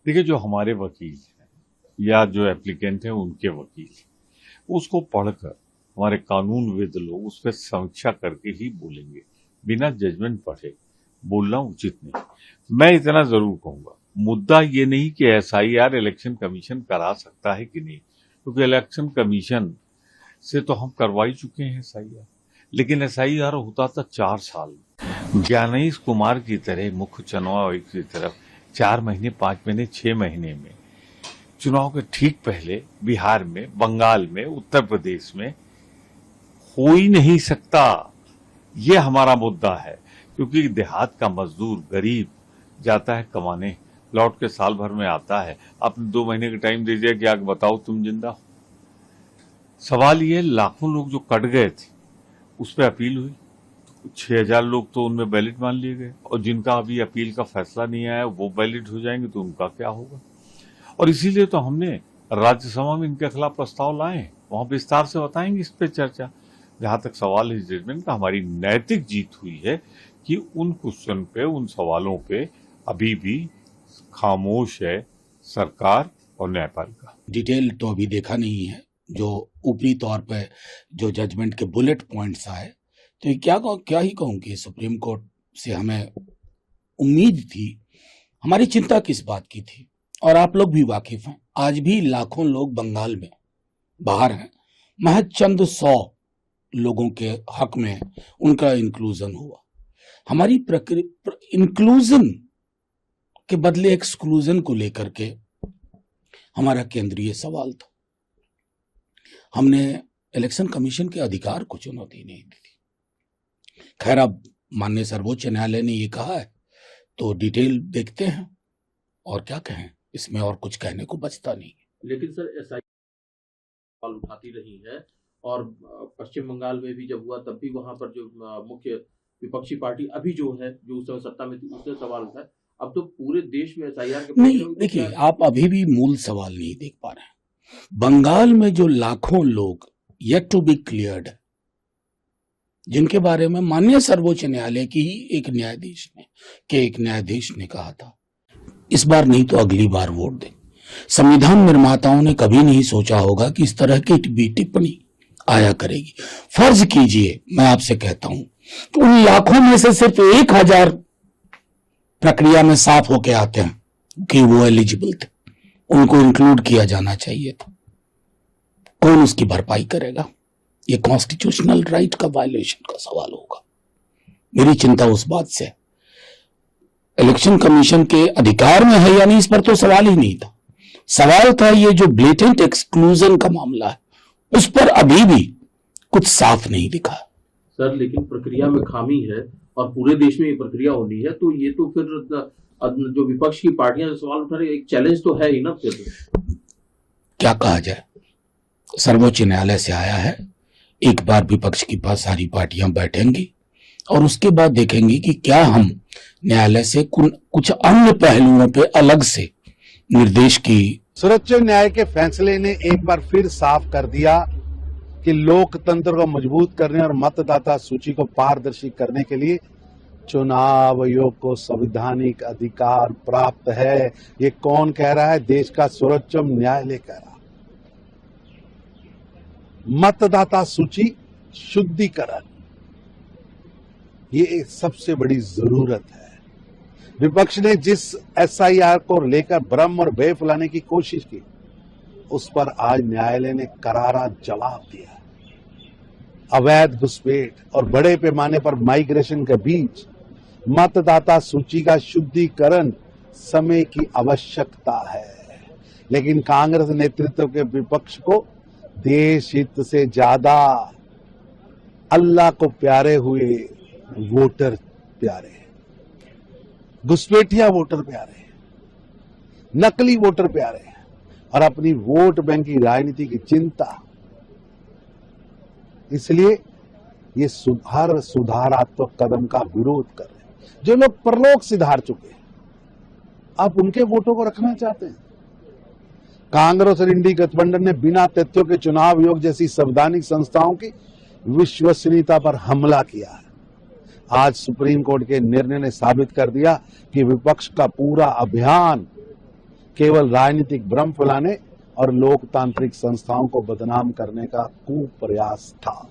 देखिए, जो हमारे वकील हैं या जो एप्लीकेंट हैं उनके वकील, उसको पढ़कर हमारे कानूनविद लोग उस पर समीक्षा करके ही बोलेंगे। बिना जजमेंट पढ़े बोलना उचित नहीं। मैं इतना जरूर कहूंगा, मुद्दा ये नहीं कि एसआईआर इलेक्शन कमीशन करा सकता है कि नहीं, क्योंकि इलेक्शन कमीशन से तो हम करवा ही चुके हैं एसआईआर। लेकिन एसआईआर होता था 4 साल। ज्ञानेश कुमार की तरह मुख्य चुनाव आयुक्त की तरफ 4 महीने, 5 महीने, 6 महीने में चुनाव के ठीक पहले बिहार में, बंगाल में, उत्तर प्रदेश में हो ही नहीं सकता। ये हमारा मुद्दा है, क्योंकि देहात का मजदूर गरीब जाता है कमाने, लौट के साल भर में आता है, आपने 2 महीने का टाइम दे दिया कि आगे बताओ तुम जिंदा हो। सवाल ये, लाखों लोग जो कट गए थे उस पर अपील हुई, 6,000 लोग तो उनमें वैलिड मान लिए गए, और जिनका अभी अपील का फैसला नहीं आया वो वैलिड हो जाएंगे, तो उनका क्या होगा। और इसीलिए तो हमने राज्यसभा में इनके खिलाफ प्रस्ताव लाए, वहां विस्तार से बताएंगे इस पे चर्चा। जहां तक सवाल है जजमेंट का, हमारी नैतिक जीत हुई है कि उन क्वेश्चन पे, उन सवालों पे अभी भी खामोश है सरकार और न्यायपालिका। डिटेल तो अभी देखा नहीं है, जो ऊपरी तौर पे जो जजमेंट के बुलेट पॉइंट्स आए, तो ये क्या ही कहूँ कि सुप्रीम कोर्ट से हमें उम्मीद थी। हमारी चिंता किस बात की थी, और आप लोग भी वाकिफ हैं, आज भी लाखों लोग बंगाल में बाहर हैं, महज चंद 100 लोगों के हक में उनका इंक्लूजन हुआ। हमारी इंक्लूजन के बदले एक्सक्लूजन को लेकर के हमारा केंद्रीय सवाल था। हमने इलेक्शन कमीशन के अधिकार को चुनौती नहीं दी थी। खैर, अब माननीय सर्वोच्च न्यायालय ने ये कहा है, तो डिटेल देखते हैं और क्या कहें, इसमें और कुछ कहने को बचता नहीं। लेकिन सर, एसआई सवाल उठाती रही है, और पश्चिम बंगाल में भी जब हुआ तब भी वहां पर जो मुख्य विपक्षी पार्टी अभी जो है, जो उस समय सत्ता में थी, उसने सवाल उठाया। अब तो पूरे देश में एसआईआर के नहीं, देखिए, आप अभी भी मूल सवाल नहीं देख पा रहे हैं। बंगाल में जो लाखों लोग येट टू बी क्लियर्ड, जिनके बारे में माननीय सर्वोच्च न्यायालय की ही एक न्यायाधीश ने कहा था, इस बार नहीं तो अगली बार वोट दें। संविधान निर्माताओं ने कभी नहीं सोचा होगा कि इस तरह की भी टिप्पणी आया करेगी। फर्ज कीजिए, मैं आपसे कहता हूं कि उन लाखों में से सिर्फ 1,000 प्रक्रिया में साफ होके आते हैं कि वो एलिजिबल थे, उनको इंक्लूड किया जाना चाहिए था। कौन उसकी भरपाई करेगा? ये कॉन्स्टिट्यूशनल राइट का वायलेशन का सवाल होगा। मेरी चिंता उस बात से, इलेक्शन कमीशन के अधिकार में है या नहीं, इस पर तो सवाल ही नहीं था। सवाल था ये जो ब्लेटेंट एक्सक्लूजन का मामला है, उस पर अभी भी कुछ साफ नहीं दिखा। सर, लेकिन प्रक्रिया में खामी है और पूरे देश में ये प्रक्रिया होनी है, तो ये तो फिर जो विपक्ष की पार्टियां सवाल उठा रही, एक चैलेंज तो है ही ना। फिर क्या कहा जाए, सर्वोच्च न्यायालय से आया है, एक बार विपक्ष के पास सारी पार्टियां बैठेंगी और उसके बाद देखेंगे कि क्या हम न्यायालय से कुछ अन्य पहलुओं पे अलग से निर्देश की। सर्वोच्च न्यायालय के फैसले ने एक बार फिर साफ कर दिया कि लोकतंत्र को मजबूत करने और मतदाता सूची को पारदर्शी करने के लिए चुनाव आयोग को संवैधानिक अधिकार प्राप्त है। ये कौन कह रहा है? देश का सर्वोच्च न्यायालय कह रहा। मतदाता सूची शुद्धिकरण, ये एक सबसे बड़ी जरूरत है। विपक्ष ने जिस एसआईआर को लेकर भ्रम और भय फैलाने की कोशिश की, उस पर आज न्यायालय ने करारा जवाब दिया। अवैध घुसपैठ और बड़े पैमाने पर माइग्रेशन के बीच मतदाता सूची का शुद्धिकरण समय की आवश्यकता है, लेकिन कांग्रेस नेतृत्व के विपक्ष को देश हित से ज्यादा अल्लाह को प्यारे हुए वोटर प्यारे हैं, घुसपैठिया वोटर प्यारे हैं, नकली वोटर प्यारे हैं, और अपनी वोट बैंक की राजनीति की चिंता। इसलिए ये सुधारात्मक कदम का विरोध कर रहे हैं। जो लोग परलोक सिधार चुके हैं, आप उनके वोटों को रखना चाहते हैं। कांग्रेस और इंडी गठबंधन ने बिना तथ्यों के चुनाव आयोग जैसी संवैधानिक संस्थाओं की विश्वसनीयता पर हमला किया है। आज सुप्रीम कोर्ट के निर्णय ने साबित कर दिया कि विपक्ष का पूरा अभियान केवल राजनीतिक भ्रम फैलाने और लोकतांत्रिक संस्थाओं को बदनाम करने का कुप्रयास था।